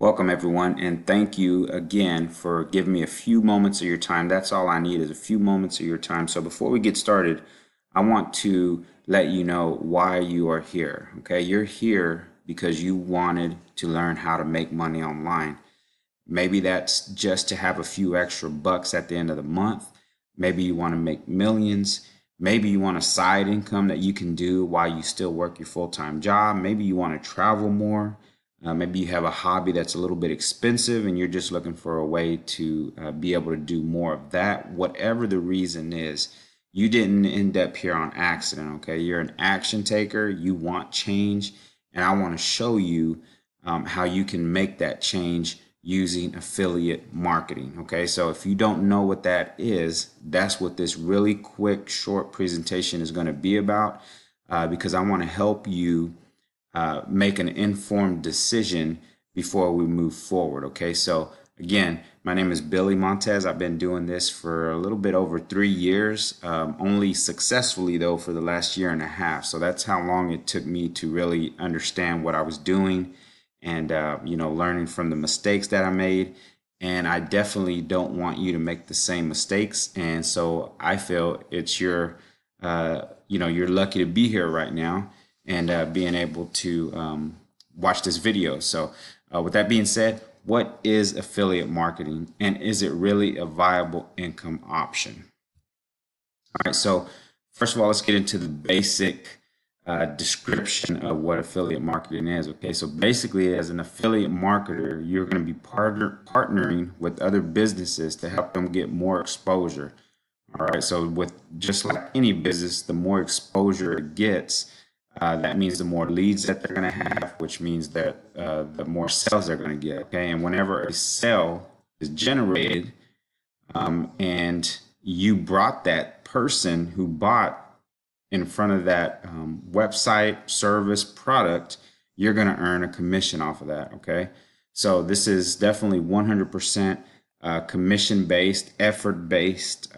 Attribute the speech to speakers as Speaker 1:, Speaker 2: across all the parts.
Speaker 1: Welcome everyone, and thank you again for giving me a few moments of your time. That's all I need is a few moments of your time. So before we get started, I want to let you know why you are here. Okay, you're here because you wanted to learn how to make money online. Maybe that's just to have a few extra bucks at the end of the month. Maybe you want to make millions. Maybe you want a side income that you can do while you still work your full-time job. Maybe you want to travel more. Maybe you have a hobby that's a little bit expensive and you're just looking for a way to be able to do more of that. Whatever the reason is, you didn't end up here on accident, okay? You're an action taker, you want change, and I want to show you how you can make that change using affiliate marketing. Okay, so if you don't know what that is, that's what this really quick, short presentation is going to be about, because I want to help you make an informed decision before we move forward. Okay, so again, my name is Billy Montez. I've been doing this for a little bit over 3 years, only successfully though for the last year and a half. So that's how long it took me to really understand what I was doing and learning from the mistakes that I made. And I definitely don't want you to make the same mistakes. And so I feel it's you're lucky to be here right now and being able to watch this video. So with that being said, what is affiliate marketing and is it really a viable income option? All right, so first of all, let's get into the basic description of what affiliate marketing is. Okay, so basically, as an affiliate marketer, you're going to be partnering with other businesses to help them get more exposure. All right, so with just like any business, the more exposure it gets, that means the more leads that they're going to have, which means that the more sales they're going to get. Okay, and whenever a sale is generated, and you brought that person who bought in front of that website, service, product, you're going to earn a commission off of that. Okay, so this is definitely 100% commission based, effort based.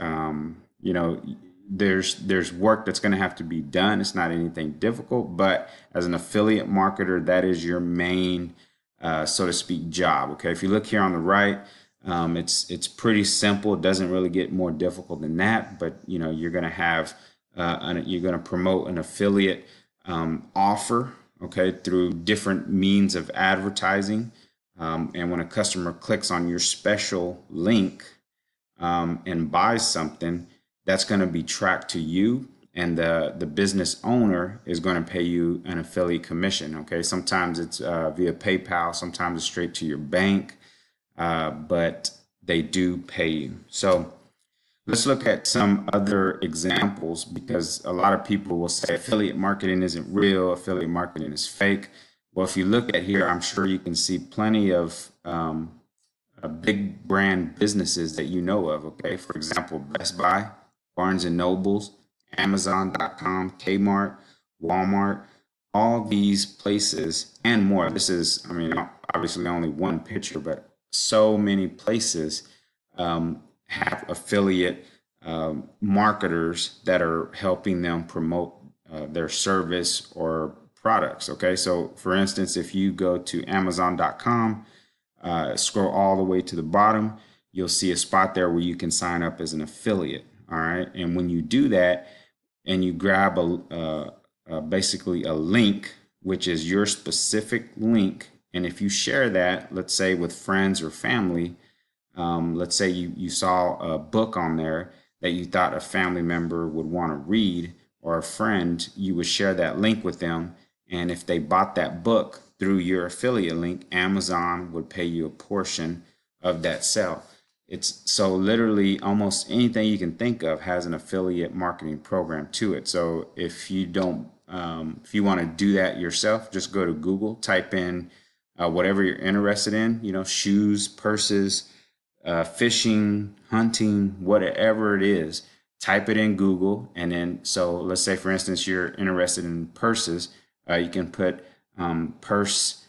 Speaker 1: There's work that's going to have to be done. It's not anything difficult, but as an affiliate marketer, that is your main, so to speak, job. Okay, if you look here on the right, it's pretty simple. It doesn't really get more difficult than that, but you're going to have you're going to promote an affiliate offer, okay, through different means of advertising. And when a customer clicks on your special link and buys something, that's going to be tracked to you, and the business owner is going to pay you an affiliate commission. Okay, sometimes it's via PayPal, sometimes it's straight to your bank, but they do pay you. So let's look at some other examples, because a lot of people will say affiliate marketing isn't real, affiliate marketing is fake. Well, if you look at here, I'm sure you can see plenty of big brand businesses that you know of. Okay, for example, Best Buy, Barnes and Nobles, Amazon.com, Kmart, Walmart, all these places and more. This is, obviously only one picture, but so many places have affiliate marketers that are helping them promote their service or products. Okay, so for instance, if you go to Amazon.com, scroll all the way to the bottom, you'll see a spot there where you can sign up as an affiliate. All right, and when you do that and you grab basically a link, which is your specific link, and if you share that, let's say with friends or family, let's say you saw a book on there that you thought a family member would want to read, or a friend, you would share that link with them, and if they bought that book through your affiliate link, Amazon would pay you a portion of that sale. It's so literally almost anything you can think of has an affiliate marketing program to it. So if you don't, if you want to do that yourself, just go to Google, type in whatever you're interested in, shoes, purses, fishing, hunting, whatever it is, type it in Google. And then, so let's say, for instance, you're interested in purses, you can put purse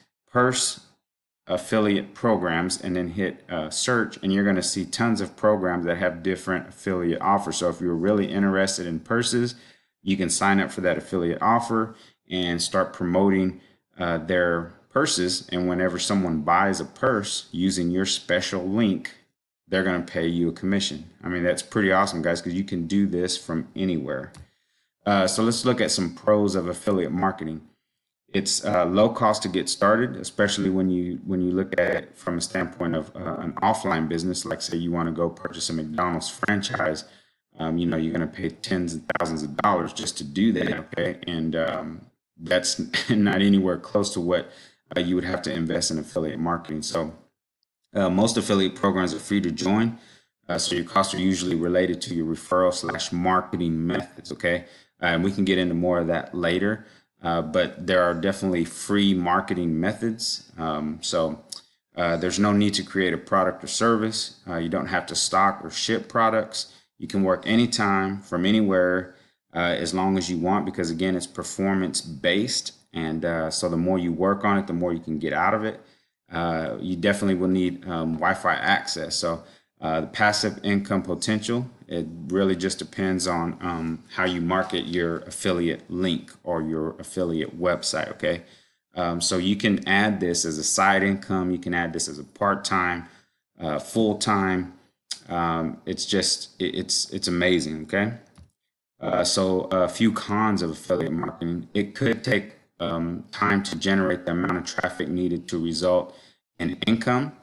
Speaker 1: affiliate programs and then hit search, and you're going to see tons of programs that have different affiliate offers. So if you're really interested in purses, you can sign up for that affiliate offer and start promoting their purses, and whenever someone buys a purse using your special link, they're going to pay you a commission. I mean, that's pretty awesome, guys, because you can do this from anywhere. So let's look at some pros of affiliate marketing. It's low cost to get started, especially when you look at it from a standpoint of an offline business. Like, say you want to go purchase a McDonald's franchise, you know, you're going to pay tens of thousands of dollars just to do that. Okay, and that's not anywhere close to what you would have to invest in affiliate marketing. So most affiliate programs are free to join. So your costs are usually related to your referral/marketing methods. Okay, and we can get into more of that later. But there are definitely free marketing methods. There's no need to create a product or service. You don't have to stock or ship products. You can work anytime from anywhere as long as you want, because again, it's performance based. And so the more you work on it, the more you can get out of it. You definitely will need Wi-Fi access. So the passive income potential, it really just depends on how you market your affiliate link or your affiliate website. Okay, so you can add this as a side income. You can add this as a part-time, full-time. It's amazing. Okay, so a few cons of affiliate marketing: it could take time to generate the amount of traffic needed to result in income.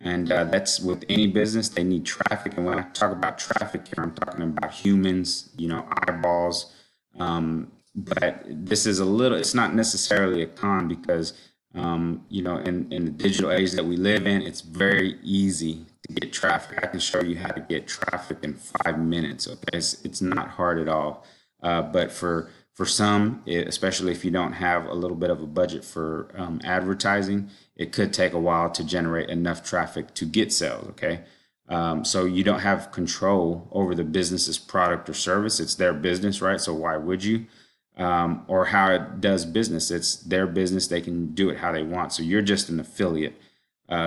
Speaker 1: And that's with any business, they need traffic. And when I talk about traffic here, I'm talking about humans, you know, eyeballs. But this is it's not necessarily a con, because, you know, in the digital age that we live in, it's very easy to get traffic. I can show you how to get traffic in 5 minutes. Okay, it's not hard at all. But for some, especially if you don't have a little bit of a budget for advertising, it could take a while to generate enough traffic to get sales. Okay, so you don't have control over the business's product or service. It's their business, right? So why would you? Or how it does business. It's their business. They can do it how they want. So you're just an affiliate.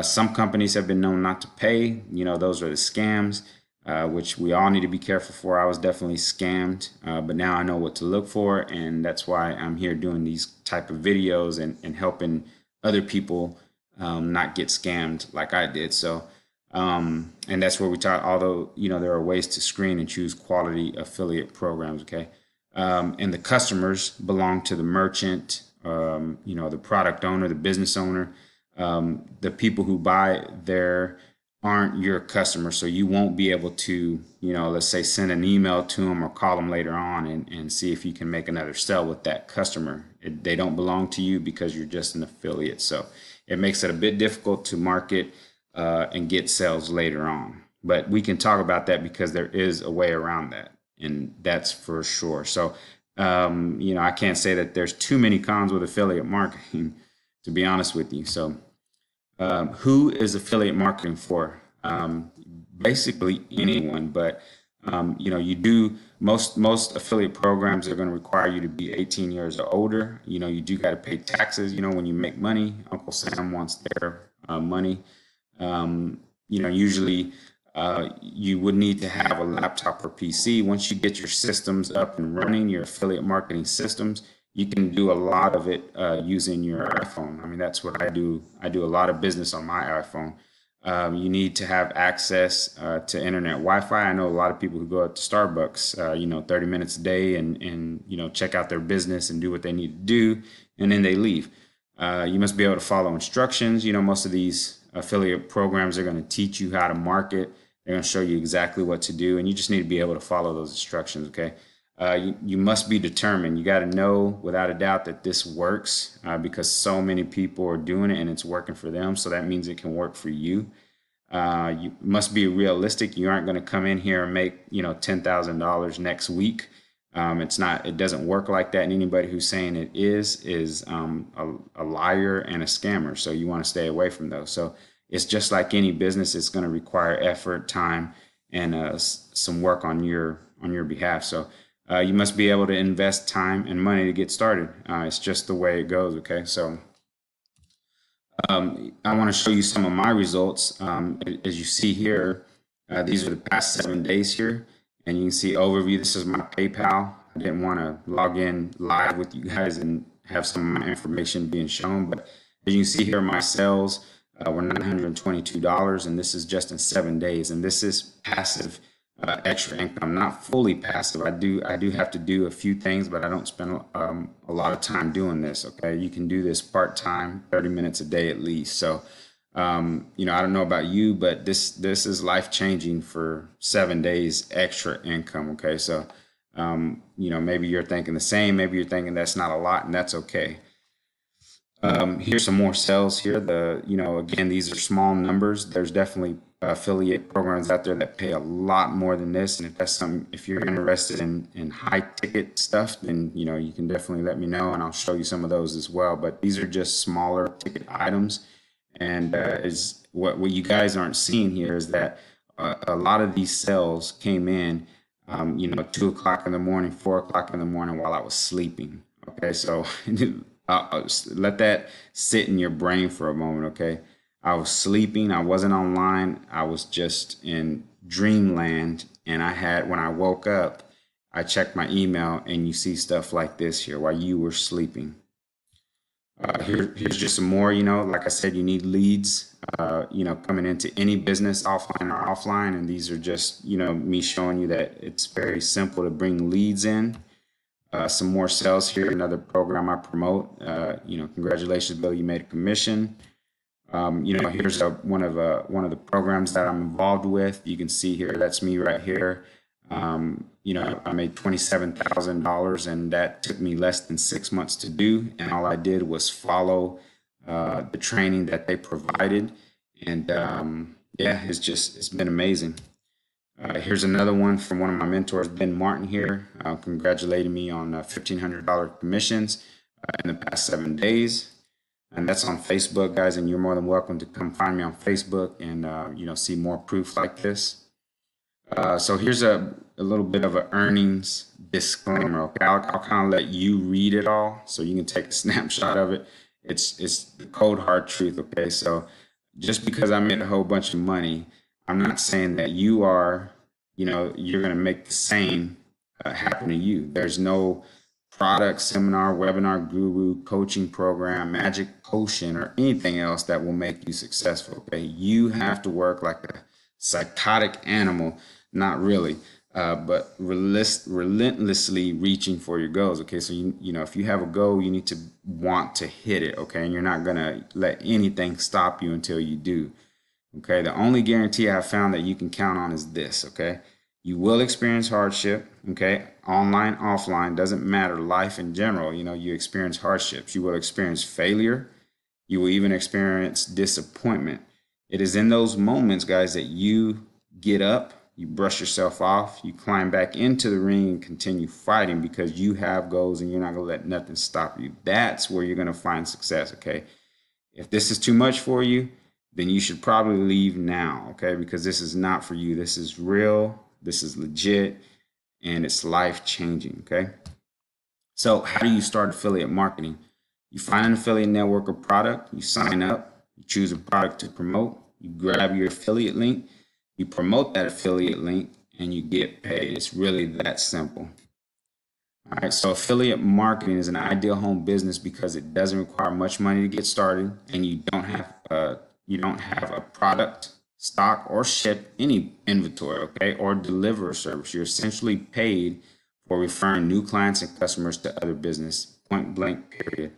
Speaker 1: Some companies have been known not to pay. You know, those are the scams. Which we all need to be careful for. I was definitely scammed, but now I know what to look for, and that's why I'm here doing these type of videos and helping other people not get scammed like I did. So, and that's where we talk, although, you know, there are ways to screen and choose quality affiliate programs. Okay, and the customers belong to the merchant, you know, the product owner, the business owner. The people who buy their aren't your customers, so you won't be able to, you know, let's say send an email to them or call them later on and see if you can make another sale with that customer. They don't belong to you because you're just an affiliate. So it makes it a bit difficult to market and get sales later on. But we can talk about that because there is a way around that, and that's for sure. So, you know, I can't say that there's too many cons with affiliate marketing, to be honest with you. So who is affiliate marketing for? Basically anyone, but you know, most affiliate programs are going to require you to be 18 years or older. You know, you do got to pay taxes. You know, when you make money, Uncle Sam wants their money. You know, usually you would need to have a laptop or PC. Once you get your systems up and running, your affiliate marketing systems, you can do a lot of it using your iPhone. I mean, that's what I do. I do a lot of business on my iPhone. You need to have access to internet Wi-Fi. I know a lot of people who go out to Starbucks, you know, 30 minutes a day and, you know, check out their business and do what they need to do, and then they leave. You must be able to follow instructions. You know, most of these affiliate programs are going to teach you how to market. They're going to show you exactly what to do, and you just need to be able to follow those instructions. Okay. You must be determined. You got to know without a doubt that this works because so many people are doing it and it's working for them. So that means it can work for you. You must be realistic. You aren't going to come in here and make, you know, $10,000 next week. It doesn't work like that. And anybody who's saying it is a liar and a scammer. So you want to stay away from those. So it's just like any business. It's going to require effort, time, and some work on your behalf. So you must be able to invest time and money to get started. It's just the way it goes. Okay, so I want to show you some of my results. As you see here, these are the past 7 days here, and you can see overview. This is my PayPal. I didn't want to log in live with you guys and have some of my information being shown, but As you can see here, my sales were $922, and this is just in 7 days. And this is passive extra income, not fully passive. I do have to do a few things, but I don't spend a lot of time doing this. Okay, you can do this part-time, 30 minutes a day at least. So you know, I don't know about you, but this is life-changing for 7 days extra income. Okay, so you know, maybe you're thinking the same, maybe you're thinking that's not a lot, and that's okay. Here's some more sales here. You know, again, these are small numbers. There's definitely affiliate programs out there that pay a lot more than this. And if that's something, if you're interested in high ticket stuff, then, you know, you can definitely let me know and I'll show you some of those as well. But these are just smaller ticket items. And is what you guys aren't seeing here is that a lot of these sales came in, you know, 2 o'clock in the morning, 4 o'clock in the morning while I was sleeping. Okay, so let that sit in your brain for a moment. Okay, I was sleeping, I wasn't online, I was just in dreamland, and when I woke up, I checked my email, and you see stuff like this here while you were sleeping. Here's just some more. You know, like I said, you need leads, you know, coming into any business, offline or offline, and these are just, you know, me showing you that it's very simple to bring leads in. Some more sales here, another program I promote. You know, congratulations, Bill, you made a commission. You know, here's one of the programs that I'm involved with. You can see here, that's me right here. You know, I made $27,000, and that took me less than 6 months to do. And all I did was follow the training that they provided. And yeah, it's been amazing. Here's another one from one of my mentors, Ben Martin here, congratulating me on $1,500 commissions in the past 7 days. And that's on Facebook, guys, and you're more than welcome to come find me on Facebook and, you know, see more proof like this. So here's a little bit of an earnings disclaimer. Okay, I'll kind of let you read it all so you can take a snapshot of it. It's the cold hard truth. Okay, so just because I made a whole bunch of money, I'm not saying that you are, you know, you're going to make the same happen to you. There's no product, seminar, webinar, guru, coaching program, magic potion, or anything else that will make you successful. Okay, you have to work like a psychotic animal, not really, but relentlessly reaching for your goals. Okay, so you know, if you have a goal, you need to want to hit it. Okay, and you're not going to let anything stop you until you do. Okay, the only guarantee I've found that you can count on is this. Okay, you will experience hardship. Okay, online, offline, doesn't matter. Life in general, you know, you experience hardships. You will experience failure. You will even experience disappointment. It is in those moments, guys, that you get up, you brush yourself off, you climb back into the ring and continue fighting because you have goals and you're not going to let nothing stop you. That's where you're going to find success. Okay, if this is too much for you, then you should probably leave now, okay? Because this is not for you. This is real, this is legit, and it's life-changing, okay? So how do you start affiliate marketing? You find an affiliate network or product, you sign up, you choose a product to promote, you grab your affiliate link, you promote that affiliate link, and you get paid. It's really that simple. All right, so affiliate marketing is an ideal home business because it doesn't require much money to get started, and you don't have a product, stock, or ship any inventory, okay, or deliver a service. You're essentially paid for referring new clients and customers to other business, point blank, period.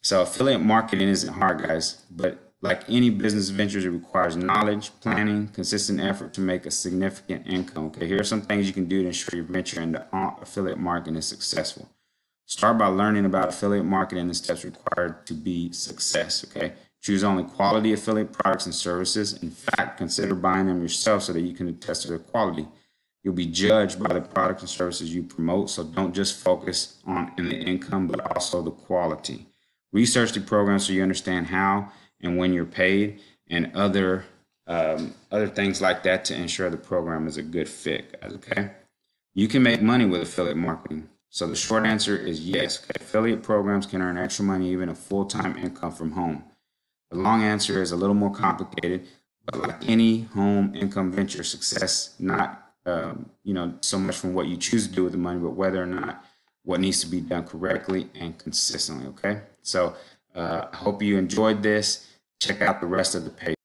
Speaker 1: So affiliate marketing isn't hard, guys, but like any business ventures, it requires knowledge, planning, consistent effort to make a significant income. Okay, here are some things you can do to ensure your venture into affiliate marketing is successful. Start by learning about affiliate marketing and the steps required to be success. Okay, choose only quality affiliate products and services. In fact, consider buying them yourself so that you can attest to their quality. You'll be judged by the products and services you promote, so don't just focus on the income, but also the quality. Research the program so you understand how and when you're paid, and other things like that to ensure the program is a good fit, guys, okay? You can make money with affiliate marketing. So the short answer is yes. Okay? Affiliate programs can earn extra money, even a full-time income from home. The long answer is a little more complicated, but like any home income venture, success not so much from what you choose to do with the money, but whether or not what needs to be done correctly and consistently. Okay, so I hope you enjoyed this. Check out the rest of the page.